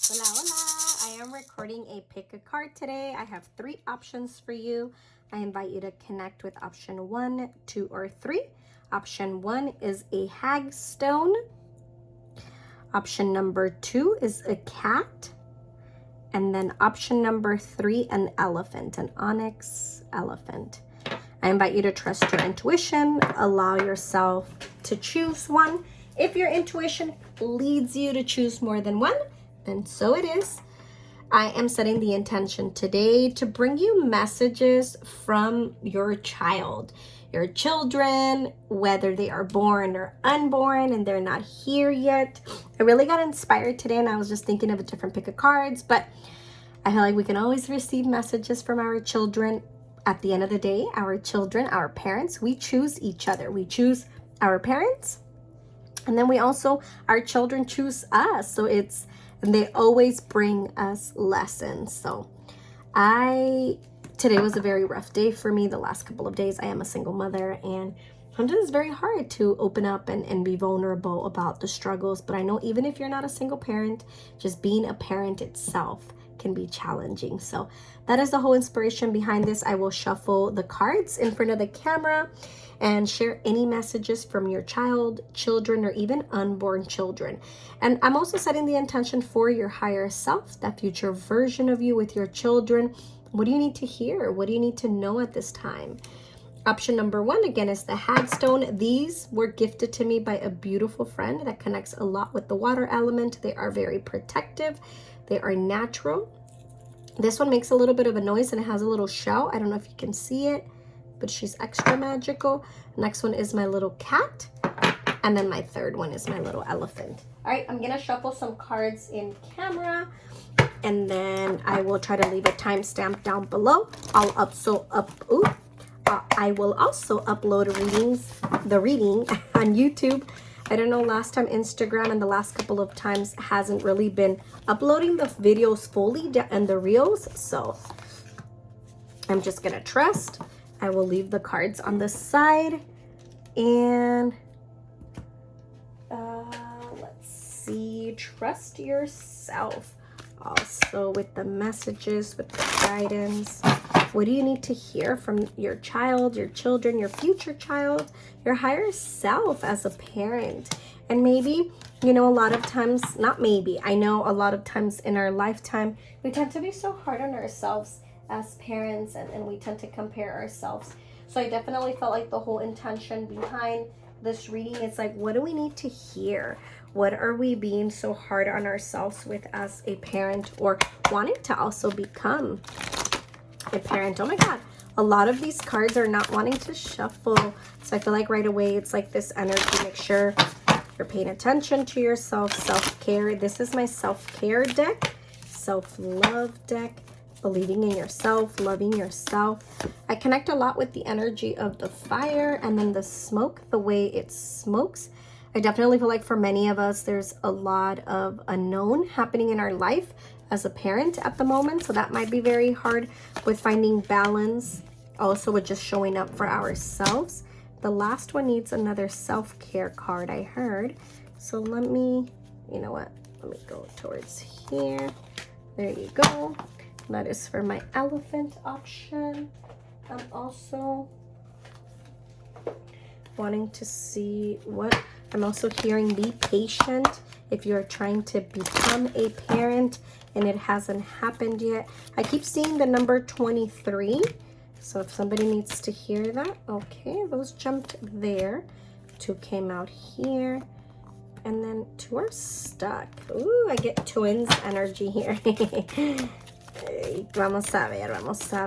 Hola, hola. I am recording a pick a card today. I have 3 options for you. I invite you to connect with option 1, 2, or 3. Option 1 is a hagstone. Option number 2 is a cat. And then option number 3, an elephant, an onyx elephant. I invite you to trust your intuition. Allow yourself to choose one. If your intuition leads you to choose more than one, then so it is. I am setting the intention today to bring you messages from your child, your children, whether they are born or unborn and they're not here yet. I really got inspired today and I was just thinking of a different pick of cards, but I feel like we can always receive messages from our children. At the end of the day, our children, our parents, we choose each other. We choose our parents, and then our children choose us. And they always bring us lessons. So today was a very rough day for me. The last couple of days, I am a single mother, and sometimes it's very hard to open up and be vulnerable about the struggles. But I know even if you're not a single parent, just being a parent itself can be challenging. So that is the whole inspiration behind this. I will shuffle the cards in front of the camera and share any messages from your child, children, or even unborn children. And I'm also setting the intention for your higher self, that future version of you with your children. What do you need to hear? What do you need to know at this time? Option number 1, again, is the hagstone. These were gifted to me by a beautiful friend that connects a lot with the water element. They are very protective. They are natural. This one makes a little bit of a noise and it has a little shell. I don't know if you can see it, but she's extra magical. Next one is my little cat. And then my third one is my little elephant. All right, I'm gonna shuffle some cards in camera, and then I will try to leave a timestamp down below. I will also upload the reading on YouTube. I don't know, last time Instagram and the last couple of times hasn't really been uploading the videos fully and the reels. So I'm just gonna trust. I will leave the cards on the side, and let's see, trust yourself. Also with the messages, with the guidance, what do you need to hear from your child, your children, your future child, your higher self as a parent? And maybe, a lot of times, not maybe, I know a lot of times in our lifetime, we tend to be so hard on ourselves as parents, and we tend to compare ourselves. So I definitely felt like the whole intention behind this reading is like, what do we need to hear? What are we being so hard on ourselves with as a parent, or wanting to also become a parent? Oh my God, a lot of these cards are not wanting to shuffle. So I feel like right away it's like this energy. Make sure you're paying attention to yourself, self-care. This is my self-care deck, self-love deck, believing in yourself, loving yourself. I connect a lot with the energy of the fire and then the smoke, the way it smokes. I definitely feel like for many of us, there's a lot of unknown happening in our life as a parent at the moment. So that might be very hard with finding balance. Also with just showing up for ourselves. The last one needs another self-care card, I heard. So let me, you know what? Let me go towards here. There you go. That is for my elephant option. I'm also wanting to see what I'm also hearing. Be patient if you're trying to become a parent and it hasn't happened yet. I keep seeing the number 23. So if somebody needs to hear that, okay, those jumped there. 2 came out here. And then 2 are stuck. Ooh, I get twins energy here. Vamos a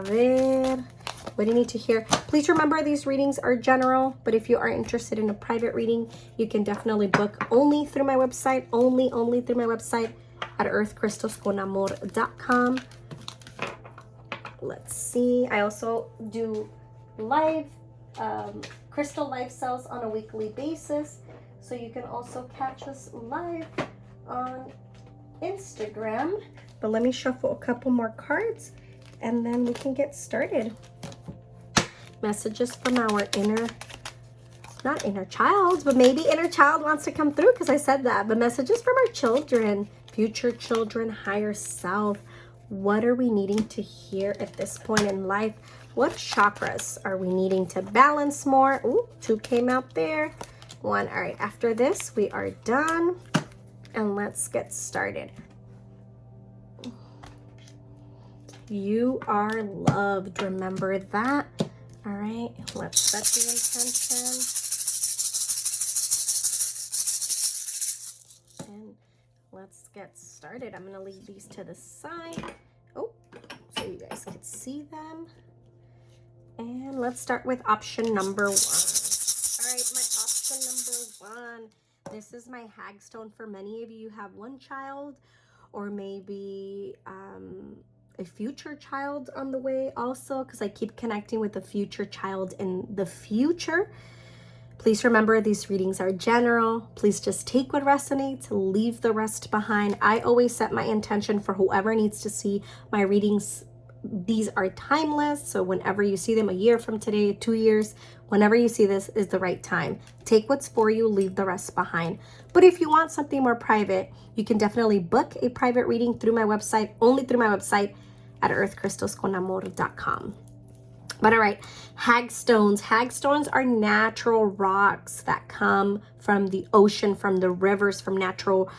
ver. What do you need to hear? Please remember, these readings are general, but if you are interested in a private reading, you can definitely book only through my website, only through my website at earthcrystalsconamor.com. Let's see. I also do live crystal live sales on a weekly basis, so you can also catch us live on Instagram. But let me shuffle a couple more cards and then we can get started. Messages from our not inner child, but maybe inner child wants to come through because I said that. But messages from our children, future children, higher self. What are we needing to hear at this point in life? What chakras are we needing to balance more? Ooh, 2 came out there. 1. All right, after this, we are done. And let's get started. You are loved. Remember that. All right, let's set the intention. And let's get started. I'm going to leave these to the side. Oh, so you guys can see them. And let's start with option number 1. All right, my option number 1. This is my hagstone. For many of you, you have 1 child, or maybe a future child on the way also, because I keep connecting with a future child in the future. Please remember, these readings are general. Please just take what resonates, leave the rest behind. I always set my intention for whoever needs to see my readings. These are timeless, so whenever you see them, a year from today, 2 years, whenever you see this is the right time. Take what's for you, leave the rest behind. But if you want something more private, you can definitely book a private reading through my website, only through my website at earthcrystalsconamor.com. But all right, hagstones. Hagstones are natural rocks that come from the ocean, from the rivers, from natural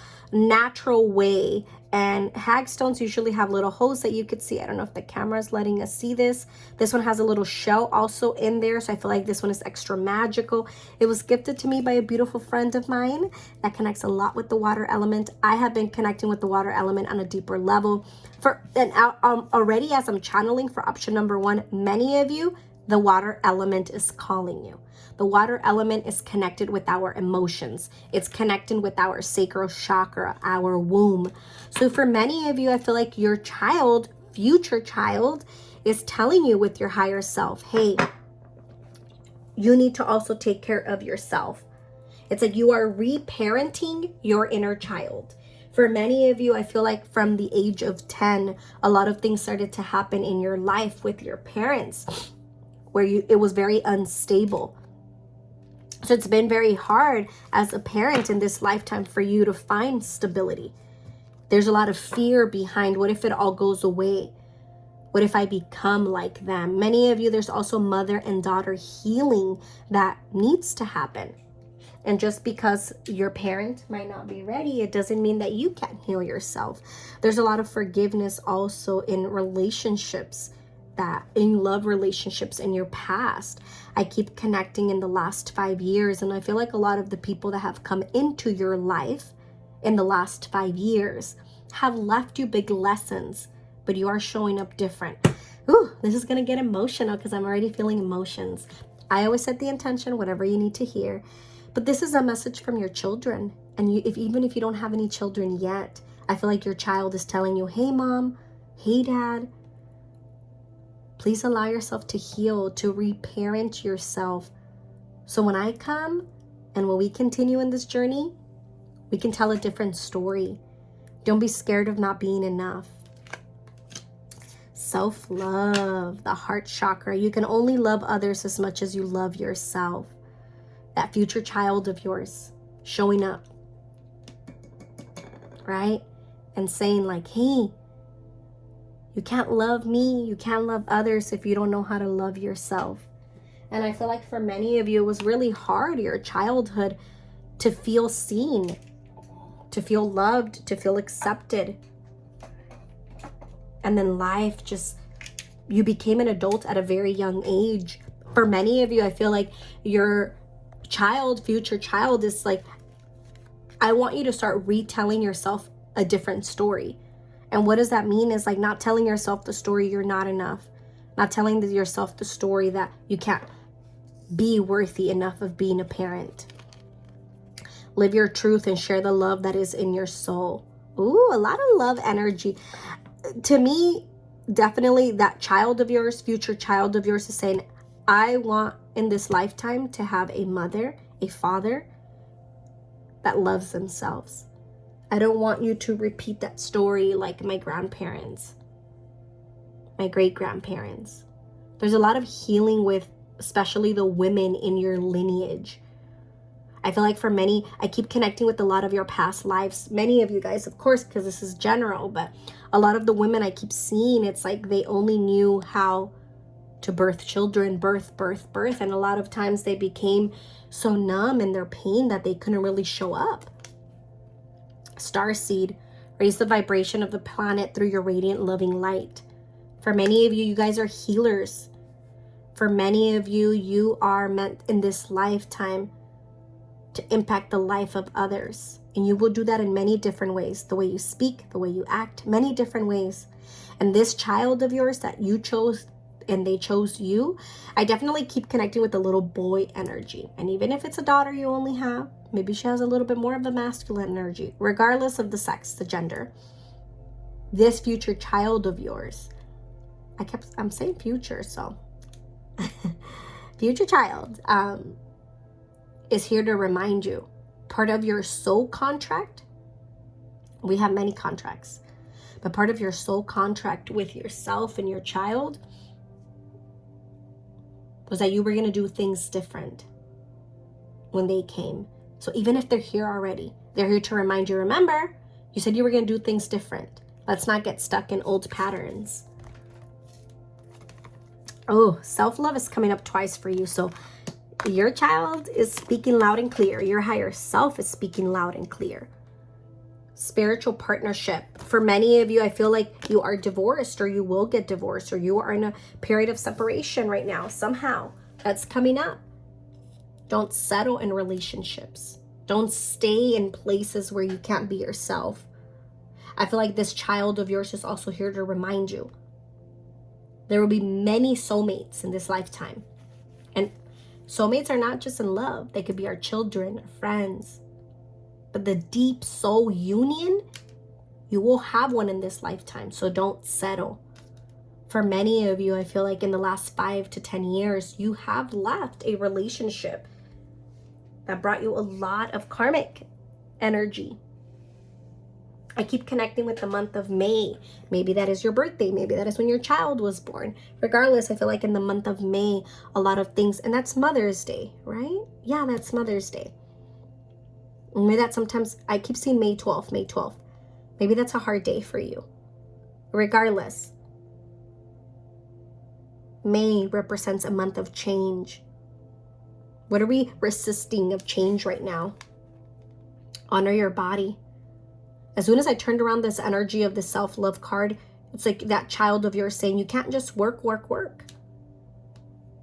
way. And hagstones usually have little holes that you could see. I don't know if the camera is letting us see this. This one has a little shell also in there, so I feel like this one is extra magical. It was gifted to me by a beautiful friend of mine that connects a lot with the water element. I have been connecting with the water element on a deeper level. Already, as I'm channeling for option number 1, many of you, the water element is calling you. The water element is connected with our emotions. It's connected with our sacral chakra, our womb. So for many of you, I feel like your child, future child, is telling you with your higher self, hey, you need to also take care of yourself. It's like you are reparenting your inner child. For many of you, I feel like from the age of 10, a lot of things started to happen in your life with your parents where it was very unstable. So it's been very hard as a parent in this lifetime for you to find stability. There's a lot of fear behind, what if it all goes away? What if I become like them? Many of you, there's also mother and daughter healing that needs to happen. And just because your parent might not be ready, it doesn't mean that you can't heal yourself. There's a lot of forgiveness also in relationships, that in love relationships in your past. I keep connecting in the last 5 years, and I feel like a lot of the people that have come into your life in the last 5 years have left you big lessons, but you are showing up different. Ooh, this is gonna get emotional because I'm already feeling emotions. I always set the intention, whatever you need to hear. But this is a message from your children. And even if you don't have any children yet, I feel like your child is telling you, hey mom, hey dad, please allow yourself to heal, to reparent yourself. So when I come and when we continue in this journey, we can tell a different story. Don't be scared of not being enough. Self-love, the heart chakra. You can only love others as much as you love yourself. That future child of yours showing up, right? And saying like, hey, you can't love me, you can't love others if you don't know how to love yourself. And I feel like for many of you, it was really hard, your childhood, to feel seen, to feel loved, to feel accepted. And then life just, you became an adult at a very young age. For many of you, I feel like your child, future child is like, I want you to start retelling yourself a different story. And what does that mean is like not telling yourself the story you're not enough. Not telling yourself the story that you can't be worthy enough of being a parent. Live your truth and share the love that is in your soul. Ooh, a lot of love energy. To me, definitely that child of yours, future child of yours is saying, I want in this lifetime to have a mother, a father that loves themselves. I don't want you to repeat that story like my grandparents, my great-grandparents. There's a lot of healing with especially the women in your lineage. I feel like for many, I keep connecting with a lot of your past lives. Many of you guys, of course, because this is general, but a lot of the women I keep seeing, it's like they only knew how to birth children, birth. And a lot of times they became so numb in their pain that they couldn't really show up. Starseed, raise the vibration of the planet through your radiant, loving light. For many of you, you guys are healers. For many of you, you are meant in this lifetime to impact the life of others. And you will do that in many different ways. The way you speak, the way you act, many different ways. And this child of yours that you chose and they chose you, I definitely keep connecting with the little boy energy. And even if it's a daughter you only have, maybe she has a little bit more of the masculine energy, regardless of the sex, the gender. This future child of yours, I'm saying future, so future child is here to remind you, part of your soul contract, we have many contracts, but part of your soul contract with yourself and your child was that you were going to do things different when they came. So even if they're here already, they're here to remind you, remember, you said you were going to do things different. Let's not get stuck in old patterns. Oh, self-love is coming up twice for you. So your child is speaking loud and clear. Your higher self is speaking loud and clear. Spiritual partnership. For many of you, I feel like you are divorced or you will get divorced or you are in a period of separation right now. Somehow that's coming up. Don't settle in relationships. Don't stay in places where you can't be yourself. I feel like this child of yours is also here to remind you. There will be many soulmates in this lifetime. And soulmates are not just in love. They could be our children, our friends. But the deep soul union, you will have one in this lifetime. So don't settle. For many of you, I feel like in the last 5 to 10 years, you have left a relationship that brought you a lot of karmic energy. I keep connecting with the month of May. Maybe that is your birthday. Maybe that is when your child was born. Regardless, I feel like in the month of May, a lot of things, and that's Mother's Day, right? Yeah, that's Mother's Day. Maybe that sometimes, I keep seeing May 12th, May 12th. Maybe that's a hard day for you. Regardless, May represents a month of change. What are we resisting of change right now? Honor your body. As soon as I turned around this energy of the self-love card, it's like that child of yours saying you can't just work.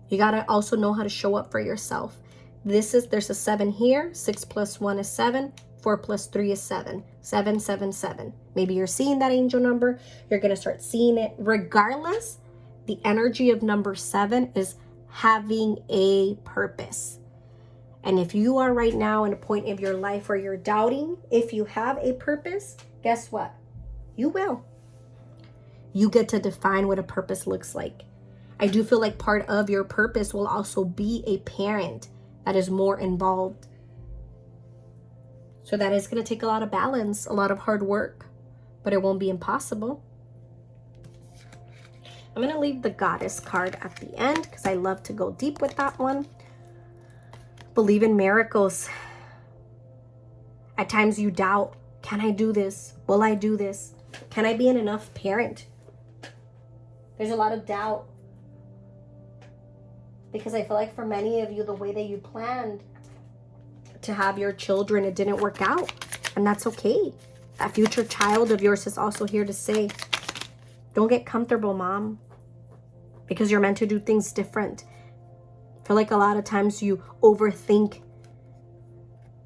You got to also know how to show up for yourself. There's a 7 here. 6 plus 1 is 7. 4 plus 3 is 7. 7, 7, 7. Maybe you're seeing that angel number. You're going to start seeing it. Regardless, the energy of number 7 is having a purpose. And if you are right now in a point of your life where you're doubting if you have a purpose, guess what? You will. You get to define what a purpose looks like. I do feel like part of your purpose will also be a parent that is more involved. So that is going to take a lot of balance, a lot of hard work, but it won't be impossible. I'm going to leave the Goddess card at the end because I love to go deep with that one. Believe in miracles. At times you doubt, can I do this? Will I do this? Can I be an enough parent? There's a lot of doubt. Because I feel like for many of you, the way that you planned to have your children, it didn't work out. And that's okay. That future child of yours is also here to say, don't get comfortable, Mom. Because you're meant to do things different. I feel like a lot of times you overthink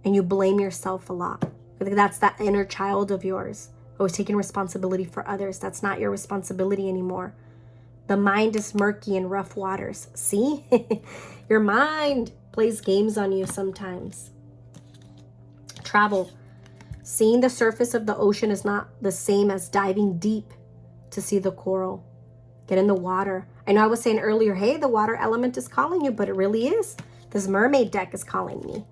and you blame yourself a lot. I think that's that inner child of yours. Always taking responsibility for others. That's not your responsibility anymore. The mind is murky in rough waters. See? Your mind plays games on you sometimes. Travel. Seeing the surface of the ocean is not the same as diving deep to see the coral. Get in the water. I know I was saying earlier, hey, the water element is calling you, but it really is. This mermaid deck is calling me.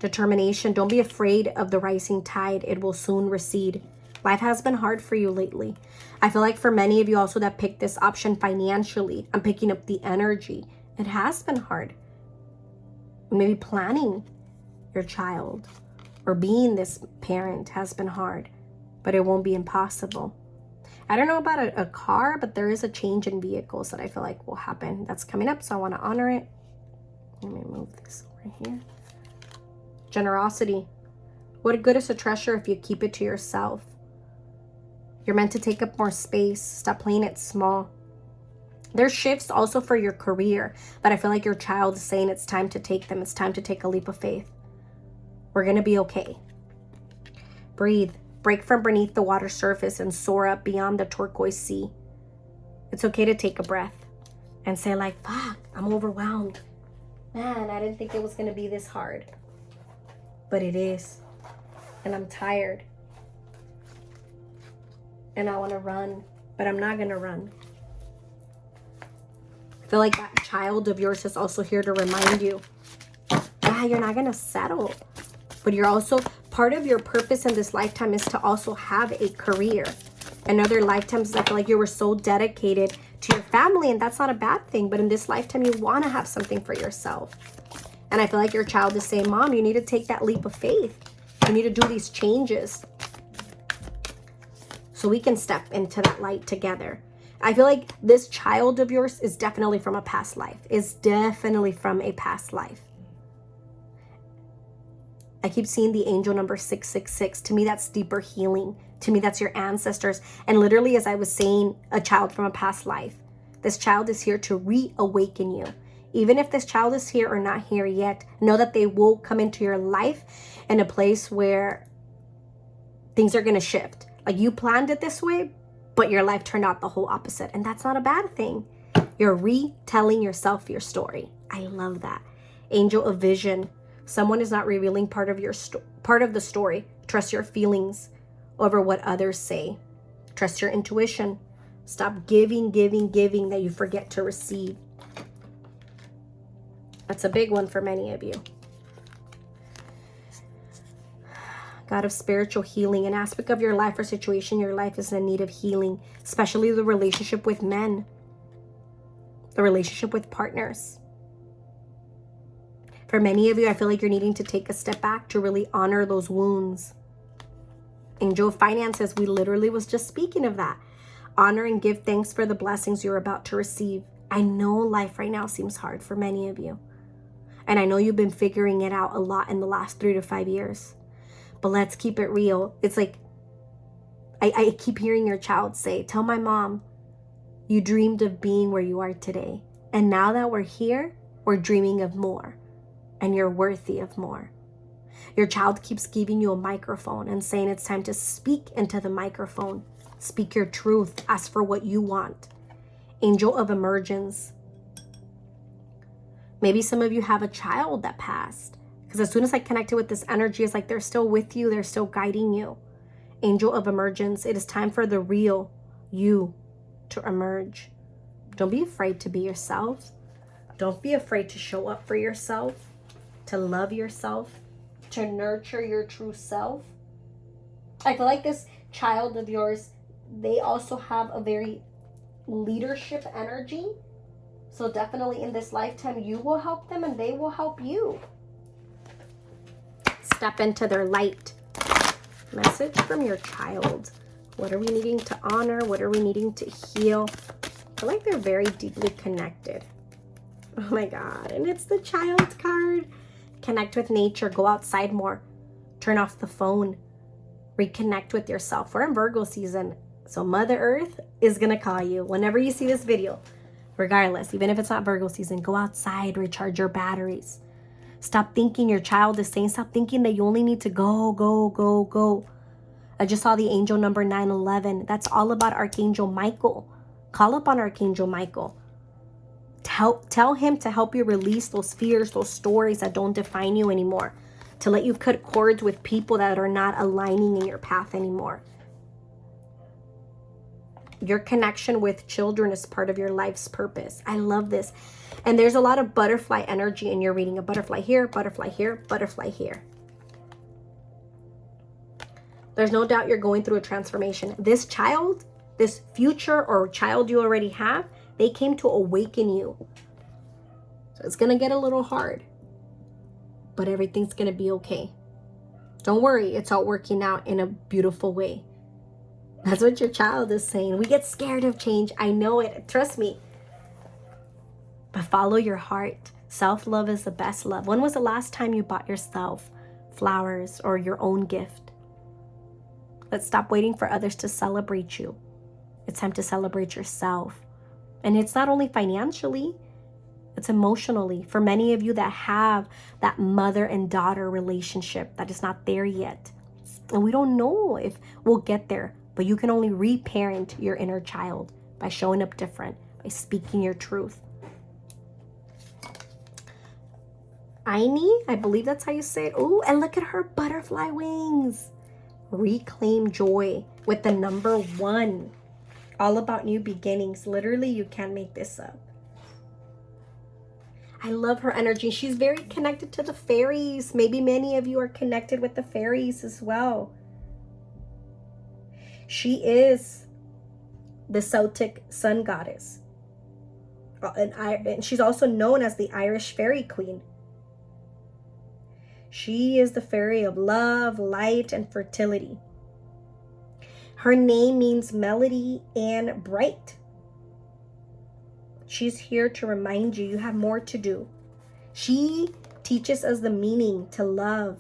Determination. Don't be afraid of the rising tide. It will soon recede. Life has been hard for you lately. I feel like for many of you also that picked this option financially, I'm picking up the energy. It has been hard. Maybe planning your child or being this parent has been hard, but it won't be impossible. I don't know about a car, but there is a change in vehicles that I feel like will happen. That's coming up, so I want to honor it. Let me move this over here. Generosity. What good is a treasure if you keep it to yourself? You're meant to take up more space. Stop playing it small. There's shifts also for your career, but I feel like your child is saying it's time to take them. It's time to take a leap of faith. We're going to be okay. Breathe. Break from beneath the water surface and soar up beyond the turquoise sea. It's okay to take a breath and say like, fuck, I'm overwhelmed. Man, I didn't think it was going to be this hard. But it is. And I'm tired. And I want to run, but I'm not going to run. I feel like that child of yours is also here to remind you, yeah, you're not going to settle. But you're also, part of your purpose in this lifetime is to also have a career. In other lifetimes, I feel like you were so dedicated to your family, and that's not a bad thing. But in this lifetime, you want to have something for yourself. And I feel like your child is saying, Mom, you need to take that leap of faith. You need to do these changes so we can step into that light together. I feel like this child of yours is definitely from a past life. Is definitely from a past life. I keep seeing the angel number 666. To me, that's deeper healing. To me, that's your ancestors. And literally, as I was saying, a child from a past life. This child is here to reawaken you. Even if this child is here or not here yet, know that they will come into your life in a place where things are going to shift. Like you planned it this way, but your life turned out the whole opposite. And that's not a bad thing. You're retelling yourself your story. I love that. Angel of vision. Someone is not revealing part of the story. Trust your feelings over what others say. Trust your intuition. Stop giving that you forget to receive. That's a big one for many of you. God of spiritual healing. An aspect of your life or situation, your life is in need of healing, especially the relationship with men, the relationship with partners. For many of you, I feel like you're needing to take a step back to really honor those wounds. Angel of finances, we literally was just speaking of that. Honor and give thanks for the blessings you're about to receive. I know life right now seems hard for many of you. And I know you've been figuring it out a lot in the last 3 to 5 years. But let's keep it real. It's like, I keep hearing your child say, tell my mom, you dreamed of being where you are today. And now that we're here, we're dreaming of more. And you're worthy of more. Your child keeps giving you a microphone and saying it's time to speak into the microphone. Speak your truth. Ask for what you want. Angel of emergence. Maybe some of you have a child that passed. Because as soon as I connected with this energy, it's like they're still with you. They're still guiding you. Angel of emergence. It is time for the real you to emerge. Don't be afraid to be yourself. Don't be afraid to show up for yourself. To love yourself, to nurture your true self. I feel like this child of yours, they also have a very leadership energy. So definitely in this lifetime, you will help them and they will help you. Step into their light. Message from your child. What are we needing to honor? What are we needing to heal? I feel like they're very deeply connected. Oh my God. And it's the child card. Connect with nature. Go outside more. Turn off the phone. Reconnect with yourself. We're in Virgo season. So Mother Earth is going to call you whenever you see this video. Regardless, even if it's not Virgo season, go outside. Recharge your batteries. Stop thinking your child is saying. Stop thinking that you only need to go, go, go, go. I just saw the angel number 911. That's all about Archangel Michael. Call up on Archangel Michael. Tell him to help you release those fears, those stories that don't define you anymore. To let you cut cords with people that are not aligning in your path anymore. Your connection with children is part of your life's purpose. I love this. And there's a lot of butterfly energy in your reading. A butterfly here, butterfly here, butterfly here. There's no doubt you're going through a transformation. This child, this future or child you already have, they came to awaken you. So it's going to get a little hard. but everything's going to be okay. Don't worry, it's all working out in a beautiful way. That's what your child is saying. We get scared of change. I know it. Trust me. But follow your heart. Self-love is the best love. When was the last time you bought yourself flowers or your own gift? Let's stop waiting for others to celebrate you. It's time to celebrate yourself. And it's not only financially, it's emotionally. For many of you that have that mother and daughter relationship that is not there yet. And we don't know if we'll get there, but you can only reparent your inner child by showing up different, by speaking your truth. Aini, I believe that's how you say it. Oh, and look at her butterfly wings. Reclaim joy with the number 1. All about new beginnings. Literally, you can't make this up. I love her energy. She's very connected to the fairies. Maybe many of you are connected with the fairies as well. She is the Celtic sun goddess. And she's also known as the Irish fairy queen. She is the fairy of love, light, and fertility. Her name means melody and bright. She's here to remind you have more to do. She teaches us the meaning to love,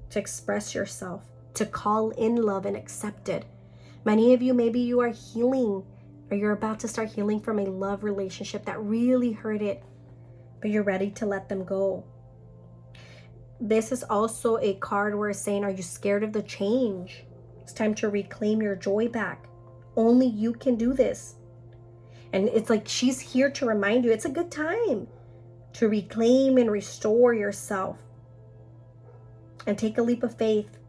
to express yourself, to call in love and accept it. Many of you, maybe you are healing or you're about to start healing from a love relationship that really hurt it, but you're ready to let them go. This is also a card where it's saying, are you scared of the change? It's time to reclaim your joy back. Only you can do this. And it's like she's here to remind you it's a good time to reclaim and restore yourself and take a leap of faith.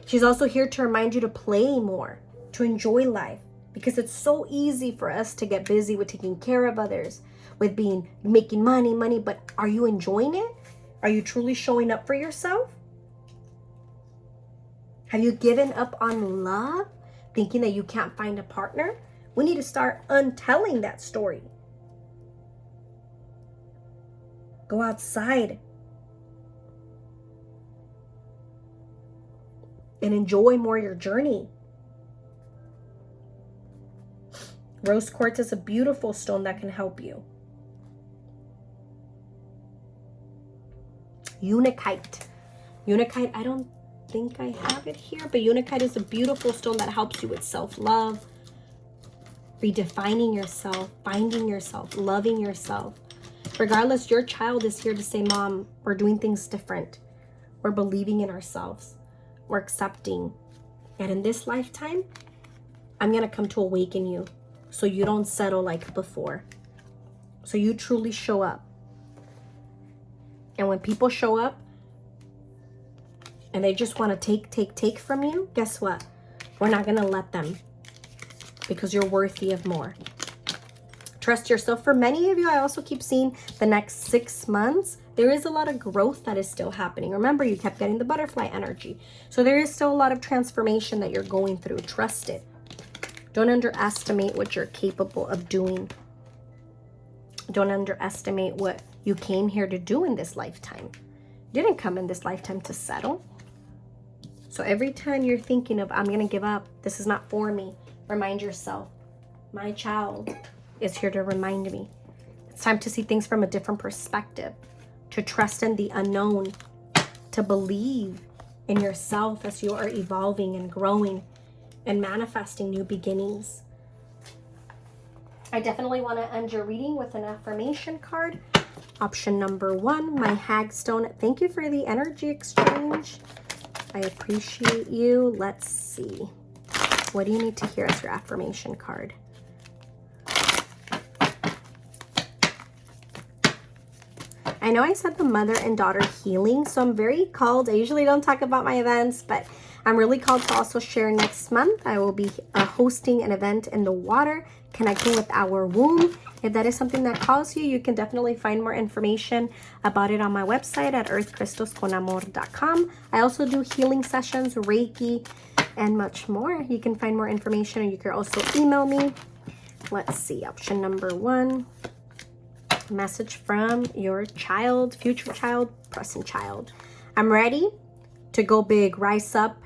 She's also here to remind you to play more, to enjoy life, because it's so easy for us to get busy with taking care of others, with making money, but are you enjoying it? Are you truly showing up for yourself? Have you given up on love, thinking that you can't find a partner? We need to start untelling that story. Go outside and enjoy more your journey. Rose quartz is a beautiful stone that can help you. Untitled. Untitled, I don't think I have it here, but Untitled is a beautiful stone that helps you with self-love, redefining yourself, finding yourself, loving yourself. Regardless, your child is here to say, Mom, we're doing things different. We're believing in ourselves. We're accepting. And in this lifetime, I'm going to come to awaken you so you don't settle like before. So you truly show up. And when people show up and they just want to take from you, guess what? We're not going to let them, because you're worthy of more. Trust yourself. For many of you, I also keep seeing the next 6 months, there is a lot of growth that is still happening. Remember, you kept getting the butterfly energy. So there is still a lot of transformation that you're going through. Trust it. Don't underestimate what you're capable of doing. Don't underestimate what you came here to do in this lifetime. You didn't come in this lifetime to settle. So every time you're thinking of, I'm going to give up, this is not for me, remind yourself, my child is here to remind me. It's time to see things from a different perspective, to trust in the unknown, to believe in yourself as you are evolving and growing and manifesting new beginnings. I definitely want to end your reading with an affirmation card. Option number 1, my hagstone. Thank you for the energy exchange. I appreciate you. Let's see. What do you need to hear as your affirmation card? I know I said the mother and daughter healing, so I'm very called. I usually don't talk about my events, but I'm really called to also share next month. I will be hosting an event in the water, connecting with our womb. If that is something that calls you, you can definitely find more information about it on my website at earthcrystalsconamor.com. I also do healing sessions, Reiki, and much more. You can find more information, and you can also email me. Let's see, option number 1. Message from your child, future child, present child. I'm ready to go big, rise up,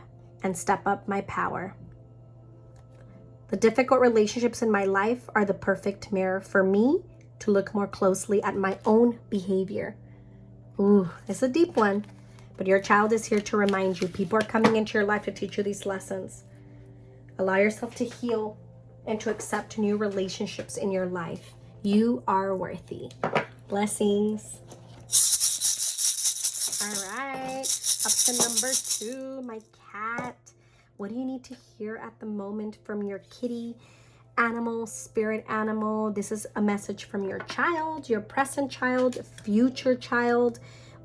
and step up my power. The difficult relationships in my life are the perfect mirror for me to look more closely at my own behavior. Ooh, it's a deep one. But your child is here to remind you. People are coming into your life to teach you these lessons. Allow yourself to heal and to accept new relationships in your life. You are worthy. Blessings. All right. Up to number 2, my cat. What do you need to hear at the moment from your kitty, animal, spirit animal? This is a message from your child, your present child, future child,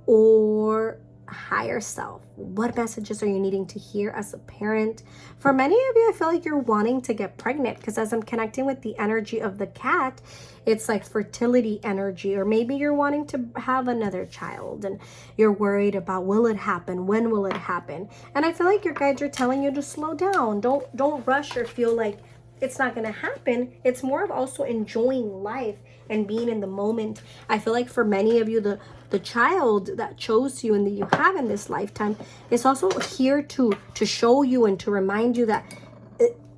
or higher self. What messages are you needing to hear as a parent? For many of you, I feel like you're wanting to get pregnant, because as I'm connecting with the energy of the cat, it's like fertility energy, or maybe you're wanting to have another child and you're worried about, will it happen? When will it happen? And I feel like your guides are telling you to slow down. Don't rush or feel like it's not going to happen. It's more of also enjoying life and being in the moment. I feel like for many of you, the child that chose you and that you have in this lifetime is also here to show you and to remind you that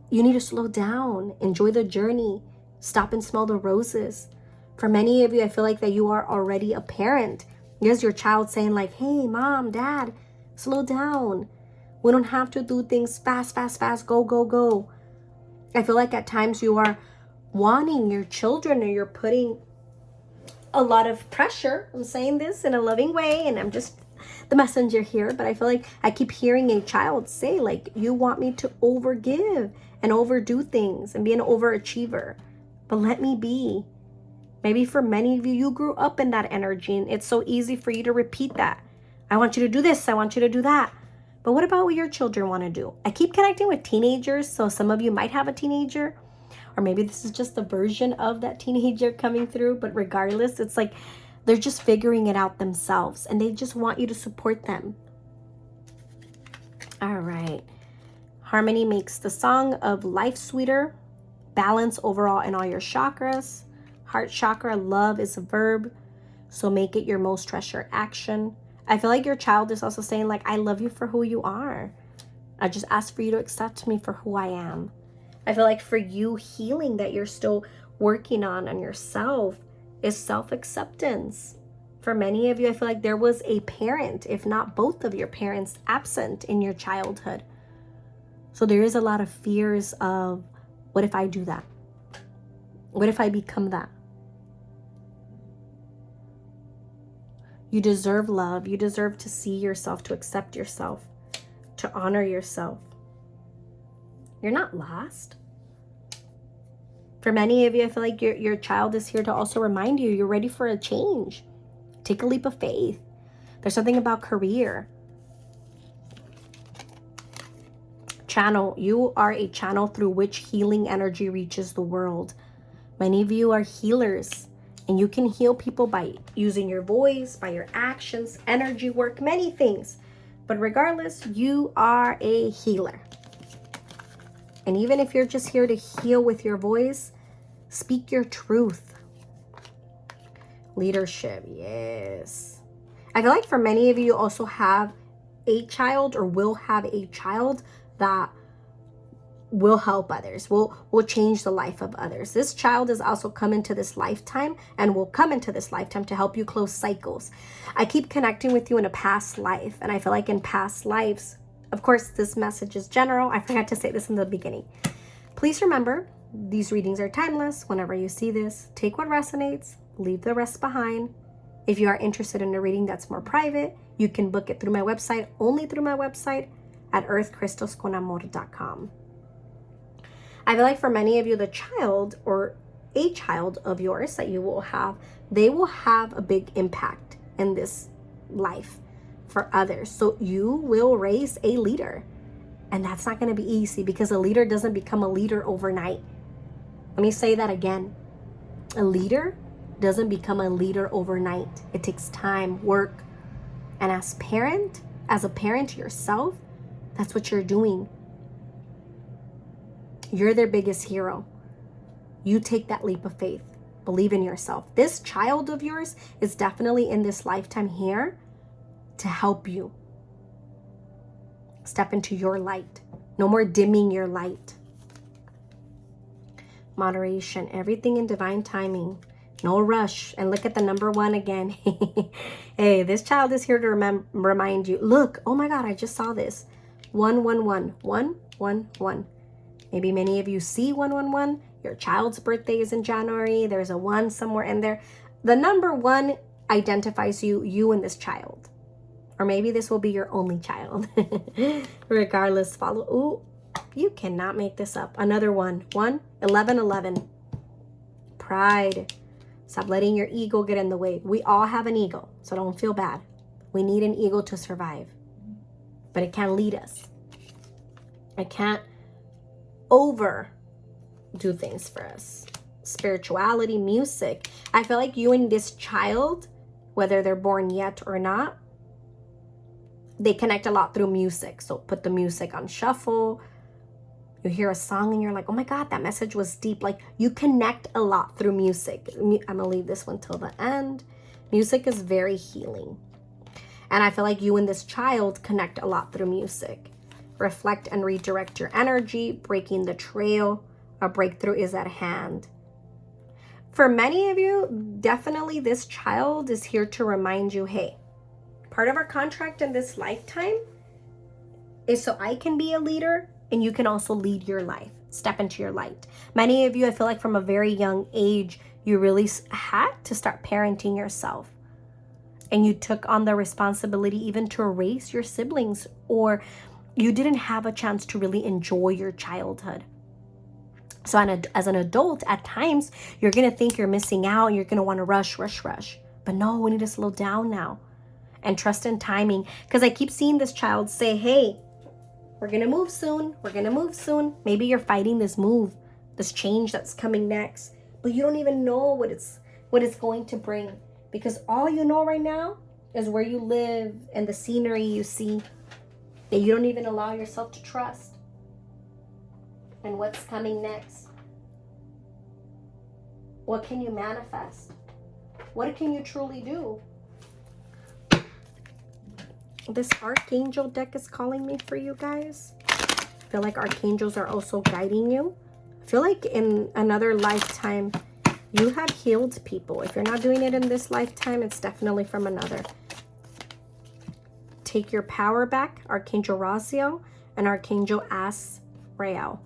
you need to slow down, enjoy the journey, stop and smell the roses. For many of you, I feel like that you are already a parent. There's your child saying like, hey, mom, dad, slow down. We don't have to do things fast, go, go, go. I feel like at times you are wanting your children, or you're putting a lot of pressure. I'm saying this in a loving way, and I'm just the messenger here, but I feel like I keep hearing a child say like, you want me to overgive and overdo things and be an overachiever, but let me be. Maybe for many of you, you grew up in that energy, and it's so easy for you to repeat that. I want you to do this, I want you to do that. But what about what your children want to do? I keep connecting with teenagers, so some of you might have a teenager, or maybe this is just a version of that teenager coming through, but regardless, it's like they're just figuring it out themselves, and they just want you to support them. All right. Harmony makes the song of life sweeter. Balance overall in all your chakras. Heart chakra, love is a verb, so make it your most treasured action. I feel like your child is also saying like, I love you for who you are. I just ask for you to accept me for who I am. I feel like for you, healing that you're still working on yourself is self-acceptance. For many of you, I feel like there was a parent, if not both of your parents, absent in your childhood. So there is a lot of fears of, what if I do that? What if I become that? You deserve love. You deserve to see yourself, to accept yourself, to honor yourself. You're not lost. For many of you, I feel like your child is here to also remind you you're ready for a change. Take a leap of faith. There's something about career. Channel. You are a channel through which healing energy reaches the world. Many of you are healers, and you can heal people by using your voice, by your actions, energy work, many things. But regardless, you are a healer. And even if you're just here to heal with your voice, speak your truth. Leadership, yes. I feel like for many of you also have a child, or will have a child that will help others, will change the life of others. This child has also come into this lifetime and will come into this lifetime to help you close cycles. I keep connecting with you in a past life, and I feel like in past lives, of course, this message is general. I forgot to say this in the beginning. Please remember, these readings are timeless. Whenever you see this, take what resonates, leave the rest behind. If you are interested in a reading that's more private, you can book it through my website, only through my website at earthcrystalsconamor.com. I feel like for many of you, the child or a child of yours that you will have, they will have a big impact in this life for others. So you will raise a leader, and that's not going to be easy, because a leader doesn't become a leader overnight. Let me say that again. A leader doesn't become a leader overnight. It takes time, work. And as a parent yourself, that's what you're doing. You're their biggest hero. You take that leap of faith. Believe in yourself. This child of yours is definitely in this lifetime here to help you. Step into your light. No more dimming your light. Moderation. Everything in divine timing. No rush. And look at the number 1 again. Hey, this child is here to remind you. Look, oh my God, I just saw this. 111. 111. Maybe many of you see 111. Your child's birthday is in January. There's a 1 somewhere in there. The number 1 identifies you and this child. Or maybe this will be your only child. Regardless, follow. Ooh, you cannot make this up. Another 1. 1, 11, 11. Pride. Stop letting your ego get in the way. We all have an ego, so don't feel bad. We need an ego to survive. But it can't lead us. It can't overdo things for us. Spirituality, music. I feel like you and this child, whether they're born yet or not, they connect a lot through music. So put the music on shuffle. You hear a song and you're like, oh my God, that message was deep. Like, you connect a lot through music. I'm gonna leave this one till the end. Music is very healing. And I feel like you and this child connect a lot through music. Reflect and redirect your energy, breaking the trail. A breakthrough is at hand. For many of you, definitely this child is here to remind you, hey, part of our contract in this lifetime is so I can be a leader and you can also lead your life. Step into your light. Many of you, I feel like from a very young age, you really had to start parenting yourself. And you took on the responsibility even to raise your siblings, or you didn't have a chance to really enjoy your childhood. So as an adult, at times, you're going to think you're missing out and you're going to want to rush. But no, we need to slow down now and trust in timing. Because I keep seeing this child say, hey, we're going to move soon. We're going to move soon. Maybe you're fighting this move, this change that's coming next, but you don't even know what it's going to bring, because all you know right now is where you live and the scenery you see, that you don't even allow yourself to trust. And what's coming next? What can you manifest? What can you truly do? This Archangel deck is calling me for you guys. I feel like archangels are also guiding you. I feel like in another lifetime, you have healed people. If you're not doing it in this lifetime, it's definitely from another. Take your power back, Archangel Raziel and Archangel Asrael.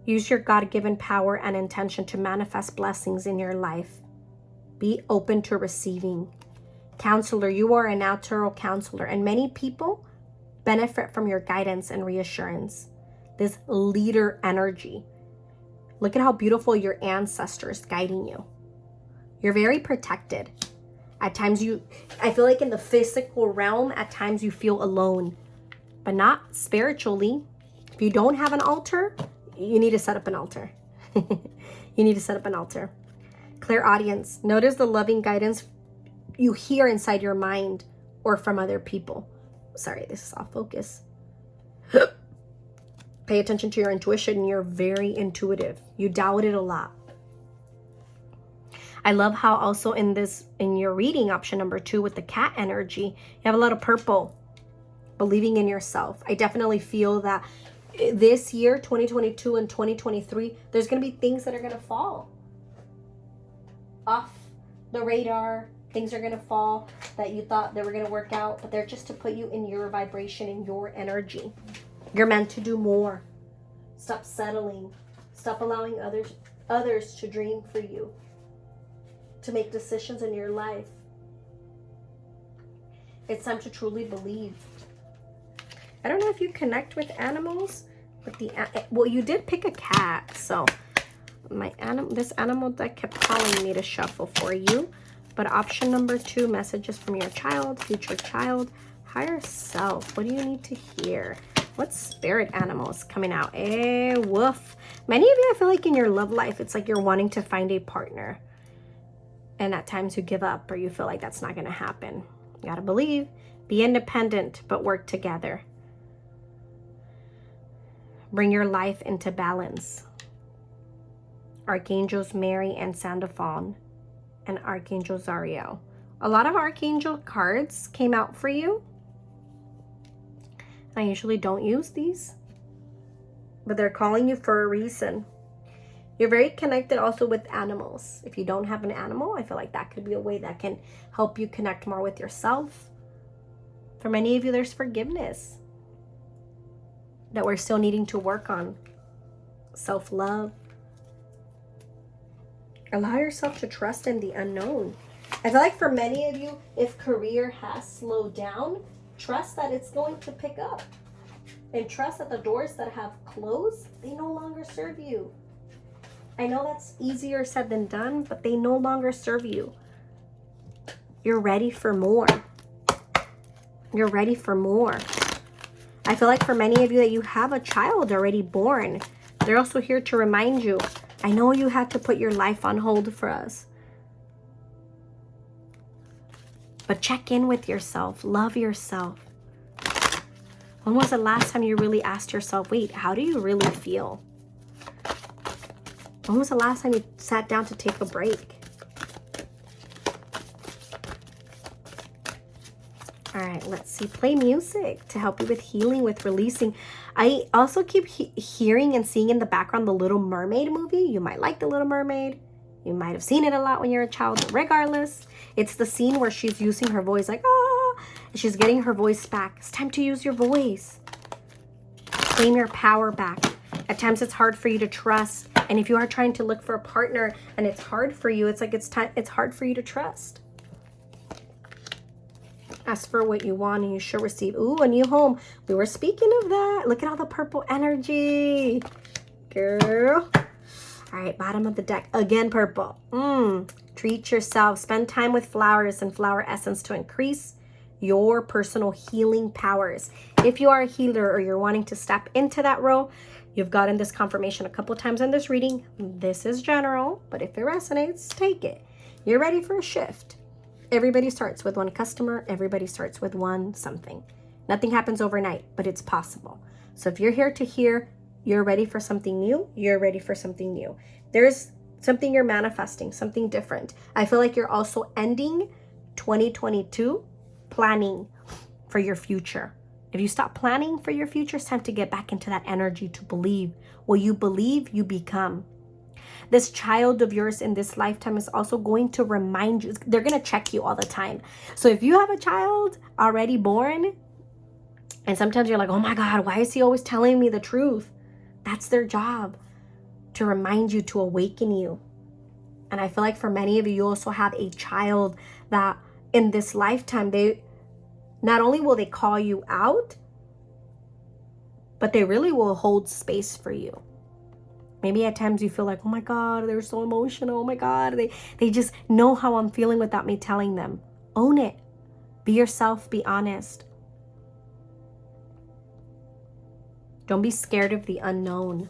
Use your God-given power and intention to manifest blessings in your life. Be open to receiving. Counselor, you are a natural counselor, and many people benefit from your guidance and reassurance. This leader energy. Look at how beautiful your ancestors guiding you. You're very protected. At times I feel like in the physical realm, at times you feel alone, but not spiritually. If you don't have an altar, you need to set up an altar. You need to set up an altar. Clear audience. Notice the loving guidance you hear inside your mind or from other people. Sorry, this is off focus. Pay attention to your intuition. You're very intuitive. You doubt it a lot. I love how also in your reading option number 2 with the cat energy, you have a lot of purple. Believing in yourself. I definitely feel that this year, 2022 and 2023, there's going to be things that are going to fall off the radar. Things are going to fall that you thought they were going to work out, but they're just to put you in your vibration, in your energy. You're meant to do more. Stop settling. Stop allowing others to dream for you, to make decisions in your life. It's time to truly believe. I don't know if you connect with animals, but well, you did pick a cat, so this animal deck kept calling me to shuffle for you. But option number 2, messages from your child, future child, higher self. What do you need to hear? What spirit animal is coming out? Woof. Many of you, I feel like in your love life, it's like you're wanting to find a partner. And at times you give up, or you feel like that's not going to happen. You got to believe. Be independent, but work together. Bring your life into balance. Archangels Mary and Sandophon, and Archangel Zariel. A lot of Archangel cards came out for you. I usually don't use these, but they're calling you for a reason. You're very connected also with animals. If you don't have an animal, I feel like that could be a way that can help you connect more with yourself. For many of you, there's forgiveness that we're still needing to work on. Self-love. Allow yourself to trust in the unknown. I feel like for many of you, if career has slowed down, trust that it's going to pick up. And trust that the doors that have closed, they no longer serve you. I know that's easier said than done, but they no longer serve you. You're ready for more. You're ready for more. I feel like for many of you that you have a child already born, they're also here to remind you, I know you had to put your life on hold for us. But check in with yourself. Love yourself. When was the last time you really asked yourself, wait, how do you really feel? When was the last time you sat down to take a break? All right, let's see. Play music to help you with healing, with releasing. I also keep hearing and seeing in the background the Little Mermaid movie. You might like the Little Mermaid. You might have seen it a lot when you're a child. But regardless, it's the scene where she's using her voice like, ah, and she's getting her voice back. It's time to use your voice. Claim your power back. At times it's hard for you to trust. And if you are trying to look for a partner and it's hard for you, it's like it's hard for you to trust. Ask for what you want and you shall receive. Ooh, a new home. We were speaking of that. Look at all the purple energy. Girl. All right, bottom of the deck. Again, purple. Treat yourself. Spend time with flowers and flower essence to increase your personal healing powers. If you are a healer or you're wanting to step into that role, you've gotten this confirmation a couple times in this reading. This is general, but if it resonates, take it. You're ready for a shift. Everybody starts with one customer. Everybody starts with one something. Nothing happens overnight, but it's possible. So if you're here to hear, you're ready for something new, you're ready for something new. There's something you're manifesting, something different. I feel like you're also ending 2022 planning for your future. If you stop planning for your future, it's time to get back into that energy to believe. What you believe, you become. This child of yours in this lifetime is also going to remind you. They're going to check you all the time. So if you have a child already born, and sometimes you're like, oh my God, why is he always telling me the truth? That's their job, to remind you, to awaken you. And I feel like for many of you, you also have a child that in this lifetime, they not only will they call you out, but they really will hold space for you. Maybe at times you feel like, oh my God, they're so emotional. Oh my God, they just know how I'm feeling without me telling them. Own it. Be yourself. Be honest. Don't be scared of the unknown.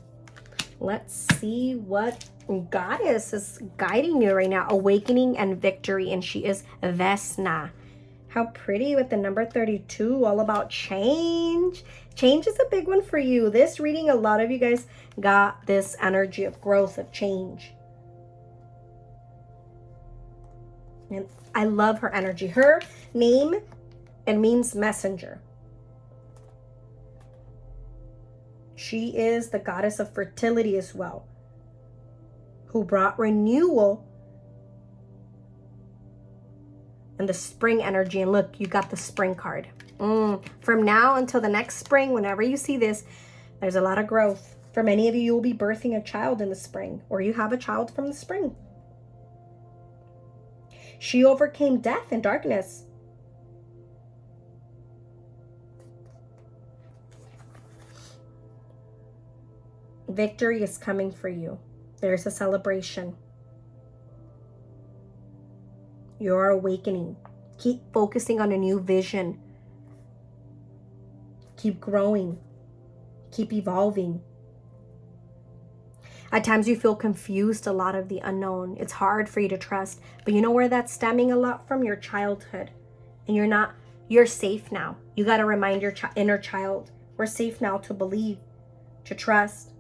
Let's see what goddess is guiding you right now. Awakening and victory. And she is Vesna. How pretty with the number 32. All about change. Change is a big one for you. This reading, a lot of you guys got this energy of growth, of change. And I love her energy. Her name, it means messenger. She is the goddess of fertility as well, who brought renewal and the spring energy. And look, you got the spring card. From now until the next spring, whenever you see this, there's a lot of growth. For many of you, you will be birthing a child in the spring, or you have a child from the spring. She overcame death and darkness. Victory is coming for you. There's a celebration. You're awakening. Keep focusing on a new vision. Keep growing. Keep evolving. At times you feel confused, a lot of the unknown. It's hard for you to trust. But you know where that's stemming a lot from? Your childhood. And you're safe now. You got to remind your inner child, we're safe now to believe, to trust.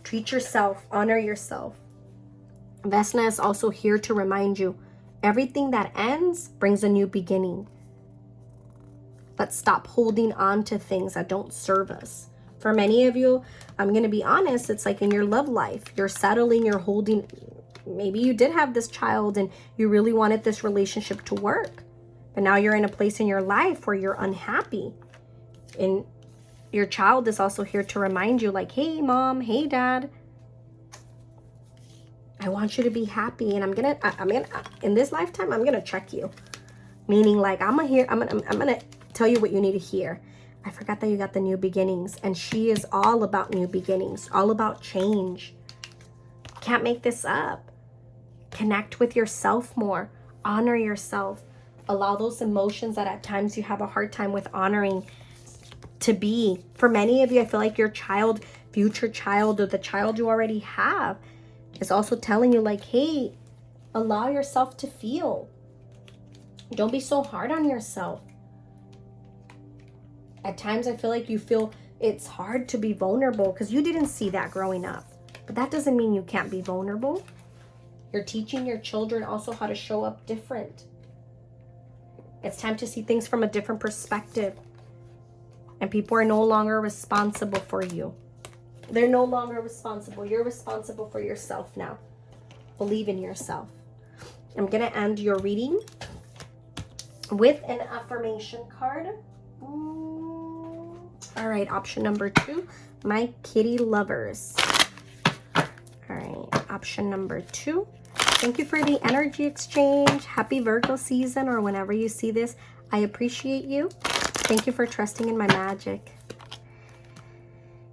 Treat yourself. Honor yourself. Vesna is also here to remind you, everything that ends brings a new beginning. Let's stop holding on to things that don't serve us. For many of you, I'm going to be honest, it's like in your love life, you're settling, you're holding. Maybe you did have this child and you really wanted this relationship to work. But now you're in a place in your life where you're unhappy. And your child is also here to remind you, like, hey, mom, hey, dad, I want you to be happy. And I'm gonna in this lifetime, I'm going to check you. Meaning, like, I'm going to tell you what you need to hear. I forgot that you got the new beginnings. And she is all about new beginnings, all about change. Can't make this up. Connect with yourself more. Honor yourself. Allow those emotions that at times you have a hard time with honoring to be. For many of you, I feel like your child, future child, or the child you already have is also telling you, like, hey, allow yourself to feel. Don't be so hard on yourself. At times, I feel like you feel it's hard to be vulnerable because you didn't see that growing up. But that doesn't mean you can't be vulnerable. You're teaching your children also how to show up different. It's time to see things from a different perspective. And people are no longer responsible for you. They're no longer responsible. You're responsible for yourself now. Believe in yourself. I'm going to end your reading with an affirmation card. All right, option number 2, my kitty lovers. All right, option number 2. Thank you for the energy exchange. Happy Virgo season, or whenever you see this. I appreciate you. Thank you for trusting in my magic.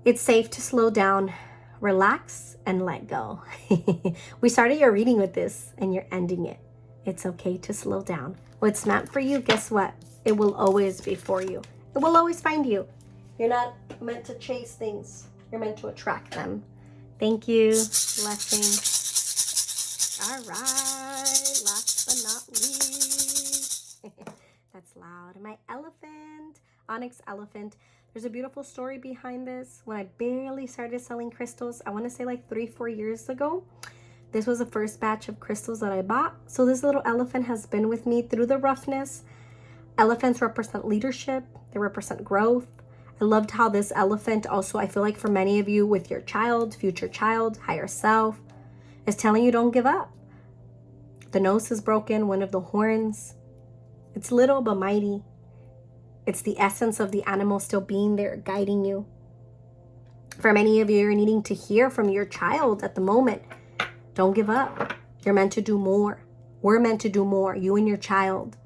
It's safe to slow down, relax, and let go. We started your reading with this, and you're ending it. It's okay to slow down. What's meant for you, guess what? It will always be for you. It will always find you. You're not meant to chase things. You're meant to attract them. Thank you. Blessings. All right. Last but not least. That's loud. My elephant. Onyx elephant. There's a beautiful story behind this. When I barely started selling crystals, I want to say like 3-4 years ago, this was the first batch of crystals that I bought. So this little elephant has been with me through the roughness. Elephants represent leadership. They represent growth. I loved how this elephant also, I feel like for many of you with your child, future child, higher self, is telling you don't give up. The nose is broken, one of the horns. It's little but mighty. It's the essence of the animal still being there, guiding you. For many of you, you're needing to hear from your child at the moment. Don't give up. You're meant to do more. We're meant to do more, you and your child.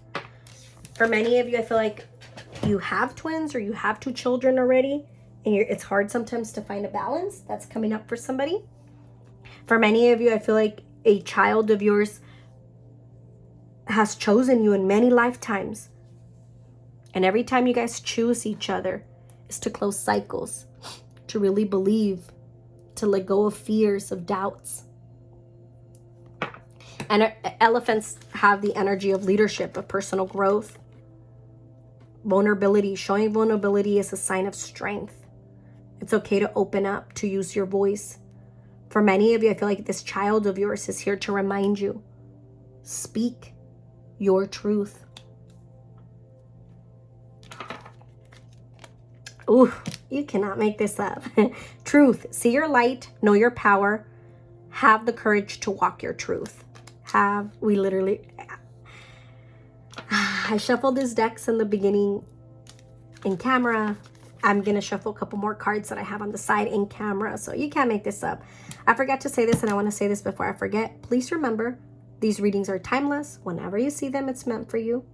For many of you, I feel like you have twins or you have 2 children already, and it's hard sometimes to find a balance. That's coming up for somebody. For many of you, I feel like a child of yours has chosen you in many lifetimes. And every time you guys choose each other is to close cycles, to really believe, to let go of fears, of doubts. And elephants have the energy of leadership, of personal growth. Vulnerability. Showing vulnerability is a sign of strength. It's okay to open up, to use your voice. For many of you, I feel like this child of yours is here to remind you. Speak your truth. Ooh, you cannot make this up. Truth. See your light. Know your power. Have the courage to walk your truth. I shuffled these decks in the beginning in camera. I'm going to shuffle a couple more cards that I have on the side in camera. So you can't make this up. I forgot to say this, and I want to say this before I forget. Please remember, these readings are timeless. Whenever you see them, it's meant for you.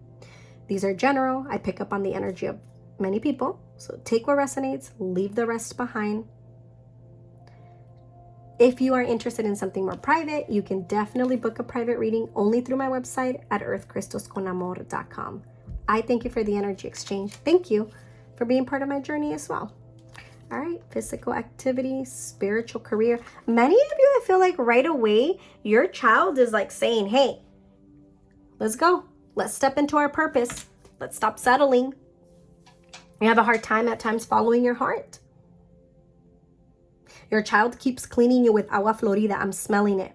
These are general. I pick up on the energy of many people. So take what resonates, leave the rest behind. If you are interested in something more private, you can definitely book a private reading only through my website at earthcrystalsconamor.com. I thank you for the energy exchange. Thank you for being part of my journey as well. All right, physical activity, spiritual career. Many of you, I feel like right away, your child is like saying, hey, let's go. Let's step into our purpose. Let's stop settling. You have a hard time at times following your heart. Your child keeps cleaning you with agua florida. I'm smelling it.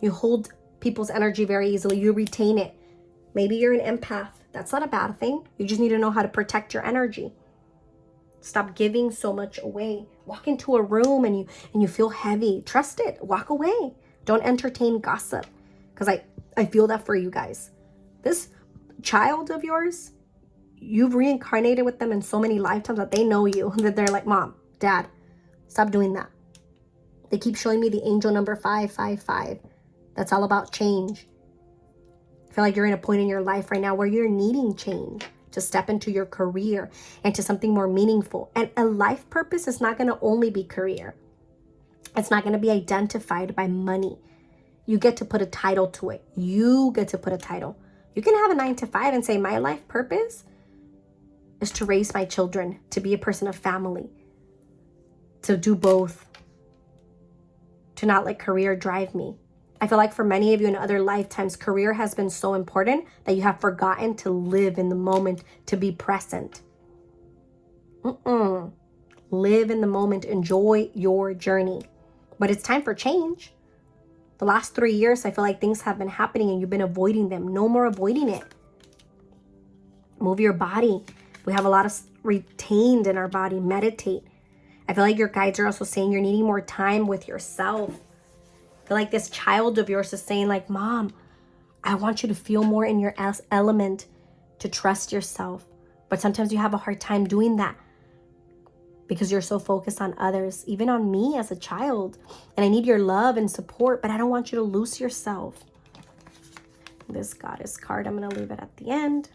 You hold people's energy very easily. You retain it. Maybe you're an empath. That's not a bad thing. You just need to know how to protect your energy. Stop giving so much away. Walk into a room and you feel heavy. Trust it. Walk away. Don't entertain gossip. Because I feel that for you guys. This child of yours, you've reincarnated with them in so many lifetimes that they know you. That they're like, Mom, Dad, stop doing that. They keep showing me the angel number 555. That's all about change. I feel like you're in a point in your life right now where you're needing change to step into your career and to something more meaningful. And a life purpose is not going to only be career. It's not going to be identified by money. You get to put a title to it. You get to put a title. You can have a 9-to-5 and say, my life purpose is to raise my children, to be a person of family, to do both, to not let career drive me. I feel like for many of you in other lifetimes, career has been so important that you have forgotten to live in the moment, to be present. Live in the moment. Enjoy your journey. But it's time for change. The last 3 years, I feel like things have been happening and you've been avoiding them. No more avoiding it. Move your body. We have a lot of retained in our body. Meditate. I feel like your guides are also saying you're needing more time with yourself. I feel like this child of yours is saying like, Mom, I want you to feel more in your element, to trust yourself. But sometimes you have a hard time doing that because you're so focused on others, even on me as a child. And I need your love and support, but I don't want you to lose yourself. This Goddess card, I'm going to leave it at the end.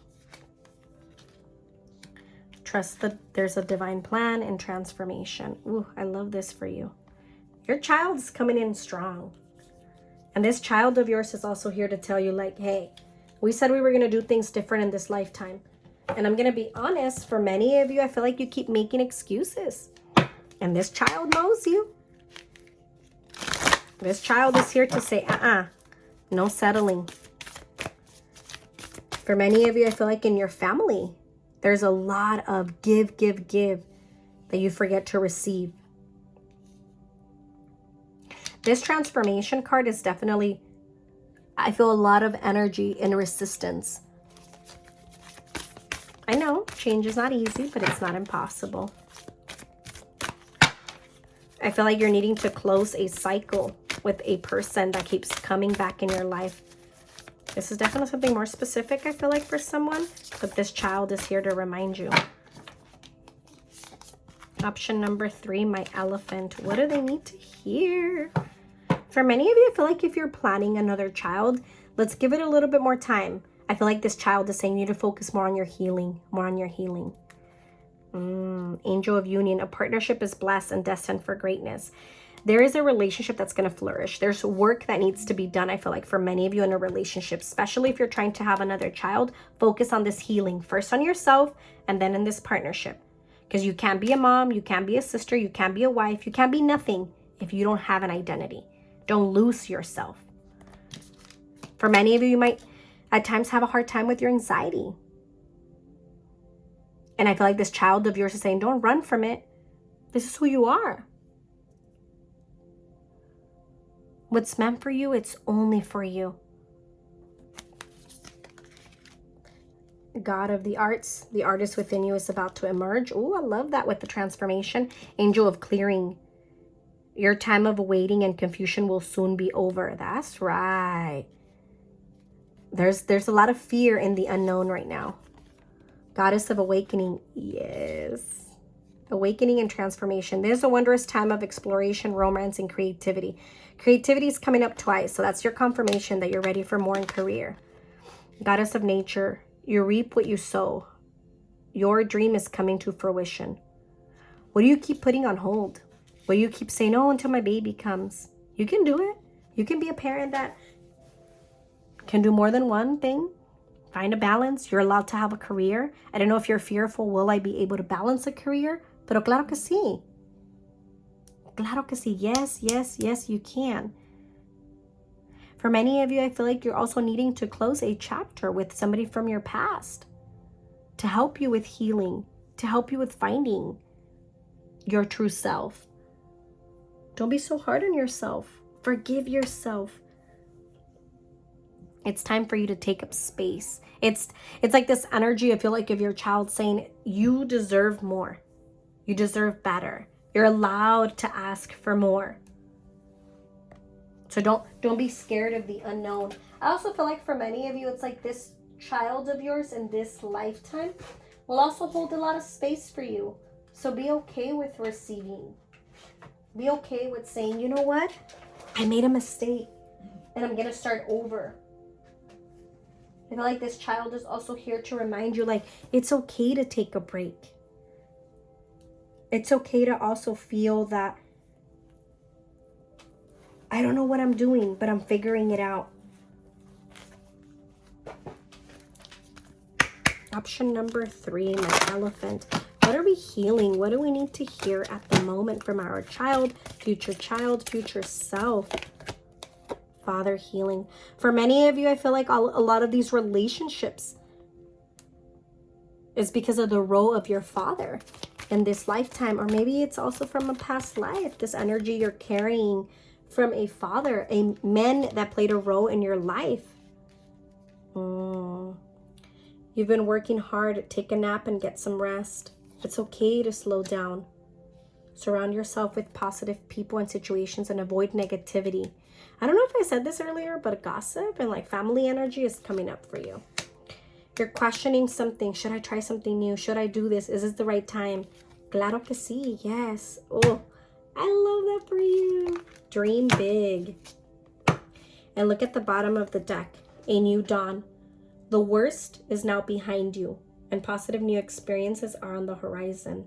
Trust that there's a divine plan and transformation. Ooh, I love this for you. Your child is coming in strong. And this child of yours is also here to tell you like, hey, we said we were going to do things different in this lifetime. And I'm going to be honest, for many of you, I feel like you keep making excuses. And this child knows you. This child is here to say, no settling. For many of you, I feel like in your family, there's a lot of give that you forget to receive. This transformation card is definitely, I feel a lot of energy and resistance. I know change is not easy, but it's not impossible. I feel like you're needing to close a cycle with a person that keeps coming back in your life. This is definitely something more specific, I feel like, for someone, but this child is here to remind you. Option number 3, my elephant. What do they need to hear? For many of you, I feel like if you're planning another child, let's give it a little bit more time. I feel like this child is saying you need to focus more on your healing, Angel of Union. A partnership is blessed and destined for greatness. There is a relationship that's going to flourish. There's work that needs to be done, I feel like, for many of you in a relationship, especially if you're trying to have another child. Focus on this healing, first on yourself and then in this partnership. Because you can't be a mom, you can't be a sister, you can't be a wife, you can't be nothing if you don't have an identity. Don't lose yourself. For many of you, you might at times have a hard time with your anxiety. And I feel like this child of yours is saying, don't run from it. This is who you are. What's meant for you, it's only for you. God of the arts, the artist within you is about to emerge. Oh, I love that with the transformation. Angel of clearing. Your time of waiting and confusion will soon be over. That's right. There's a lot of fear in the unknown right now. Goddess of awakening. Yes. Awakening and transformation. There's a wondrous time of exploration, romance, and creativity. Creativity is coming up twice, so that's your confirmation that you're ready for more in career. Goddess of nature. You reap what you sow. Your dream is coming to fruition. What do you keep putting on hold? What do you keep saying, oh, until my baby comes? You can do it. You can be a parent that can do more than one thing. Find a balance. You're allowed to have a career. I don't know if you're fearful, will I be able to balance a career? Pero claro que sí. Claro que sí. Yes, you can. For many of you, I feel like you're also needing to close a chapter with somebody from your past to help you with healing, to help you with finding your true self. Don't be so hard on yourself. Forgive yourself. It's time for you to take up space. It's like this energy, I feel like, of your child saying, you deserve more. You deserve better. You're allowed to ask for more. So don't be scared of the unknown. I also feel like for many of you, it's like this child of yours in this lifetime will also hold a lot of space for you. So be okay with receiving. Be okay with saying, you know what? I made a mistake and I'm going to start over. I feel like this child is also here to remind you, like, it's okay to take a break. It's okay to also feel that I don't know what I'm doing, but I'm figuring it out. Option number 3, my elephant. What are we healing? What do we need to hear at the moment from our child, future self? Father healing. For many of you, I feel like a lot of these relationships is because of the role of your father in this lifetime, or maybe it's also from a past life, this energy you're carrying from a father, a man that played a role in your life. You've been working hard. Take a nap and get some rest. It's okay to slow down. Surround yourself with positive people and situations and avoid negativity. I don't know if I said this earlier, but gossip and like family energy is coming up for you. You're questioning something. Should I try something new? Should I do this? Is this the right time? Claro que sí. Yes. Oh, I love that for you. Dream big. And look at the bottom of the deck. A new dawn. The worst is now behind you, and positive new experiences are on the horizon.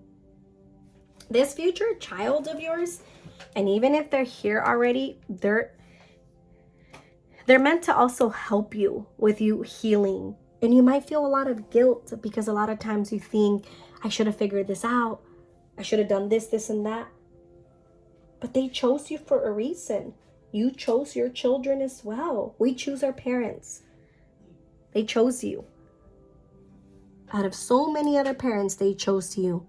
This future child of yours, and even if they're here already, they're meant to also help you with you healing. And you might feel a lot of guilt because a lot of times you think, I should have figured this out. I should have done this, this, and that. But they chose you for a reason. You chose your children as well. We choose our parents. They chose you. Out of so many other parents, they chose you.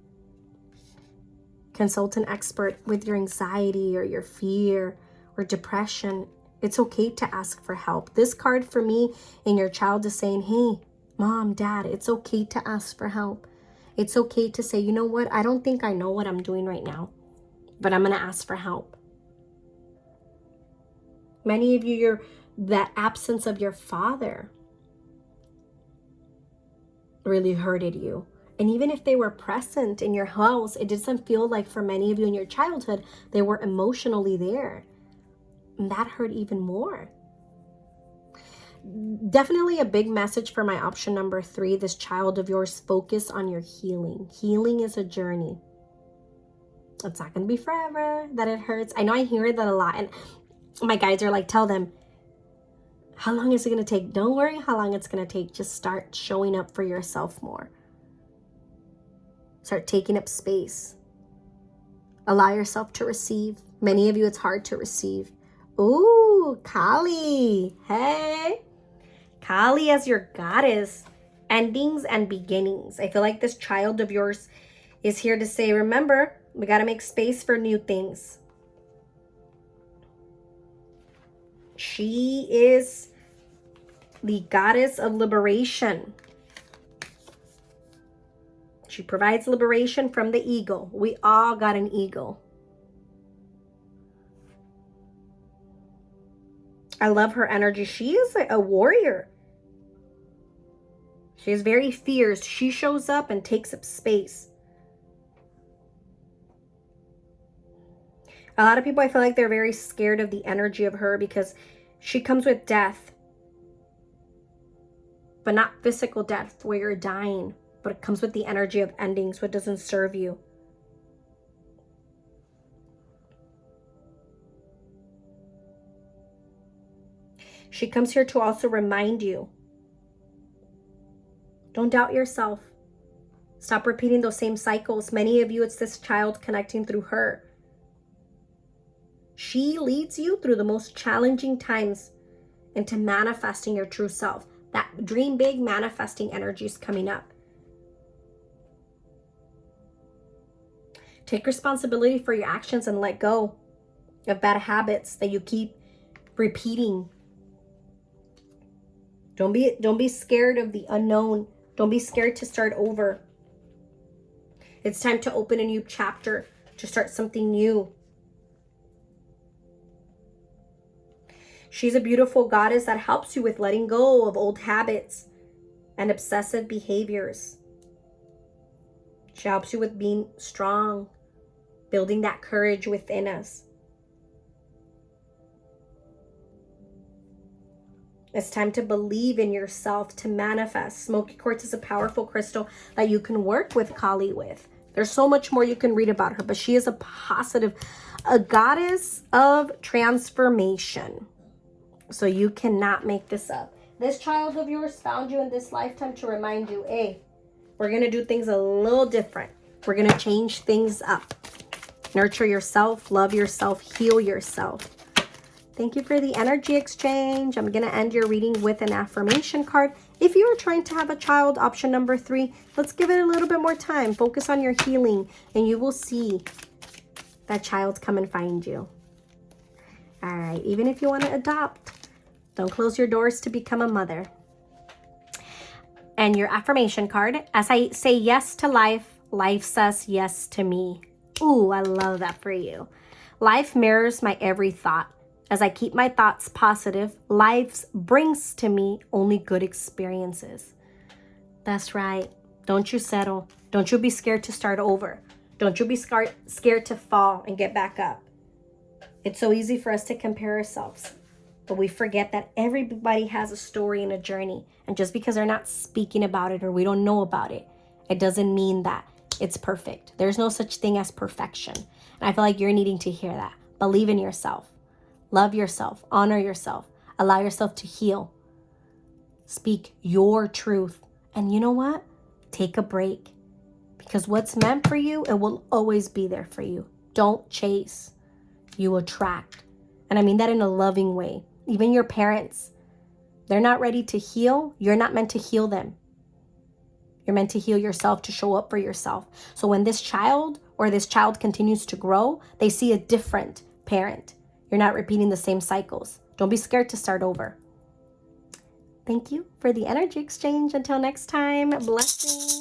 Consult an expert with your anxiety or your fear or depression. It's okay to ask for help. This card for me and your child is saying, hey, mom, dad, it's okay to ask for help. It's okay to say, you know what? I don't think I know what I'm doing right now, but I'm going to ask for help. Many of you, that absence of your father really hurted you. And even if they were present in your house, it doesn't feel like for many of you in your childhood, they were emotionally there. And that hurt even more. Definitely a big message for my option number 3, this child of yours, focus on your healing. Healing is a journey. It's not going to be forever that it hurts. I know I hear that a lot. And my guides are like, tell them, how long is it going to take? Don't worry how long it's going to take. Just start showing up for yourself more. Start taking up space. Allow yourself to receive. Many of you, it's hard to receive. Ooh, Kali. Hey. Kali as your goddess. Endings and beginnings. I feel like this child of yours is here to say, remember, we got to make space for new things. She is the goddess of liberation. She provides liberation from the ego. We all got an ego. I love her energy. She is a warrior. She is very fierce. She shows up and takes up space. A lot of people, I feel like they're very scared of the energy of her because she comes with death. But not physical death where you're dying. But it comes with the energy of ending, so it doesn't serve you. She comes here to also remind you. Don't doubt yourself. Stop repeating those same cycles. Many of you, it's this child connecting through her. She leads you through the most challenging times into manifesting your true self. That dream big manifesting energy is coming up. Take responsibility for your actions and let go. of bad habits that you keep repeating. Don't be scared of the unknown. Don't be scared to start over. It's time to open a new chapter, to start something new. She's a beautiful goddess that helps you with letting go of old habits and obsessive behaviors. She helps you with being strong, building that courage within us. It's time to believe in yourself, to manifest. Smoky quartz is a powerful crystal that you can work with Kali with. There's so much more you can read about her, but she is a goddess of transformation. So you cannot make this up. This child of yours found you in this lifetime to remind you, hey, we're going to do things a little different. We're going to change things up. Nurture yourself, love yourself, heal yourself. Thank you for the energy exchange. I'm going to end your reading with an affirmation card. If you are trying to have a child, option number 3, let's give it a little bit more time. Focus on your healing, and you will see that child come and find you. All right, even if you want to adopt, don't close your doors to become a mother. And your affirmation card, as I say yes to life, life says yes to me. Ooh, I love that for you. Life mirrors my every thought. As I keep my thoughts positive, life brings to me only good experiences. That's right. Don't you settle. Don't you be scared to start over. Don't you be scared to fall and get back up. It's so easy for us to compare ourselves, but we forget that everybody has a story and a journey. And just because they're not speaking about it or we don't know about it, it doesn't mean that it's perfect. There's no such thing as perfection. And I feel like you're needing to hear that. Believe in yourself. Love yourself. Honor yourself. Allow yourself to heal. Speak your truth. And you know what? Take a break. Because what's meant for you, it will always be there for you. Don't chase. You attract. And I mean that in a loving way. Even your parents, they're not ready to heal. You're not meant to heal them. You're meant to heal yourself, to show up for yourself. So when this child continues to grow, they see a different parent. You're not repeating the same cycles. Don't be scared to start over. Thank you for the energy exchange. Until next time, blessings.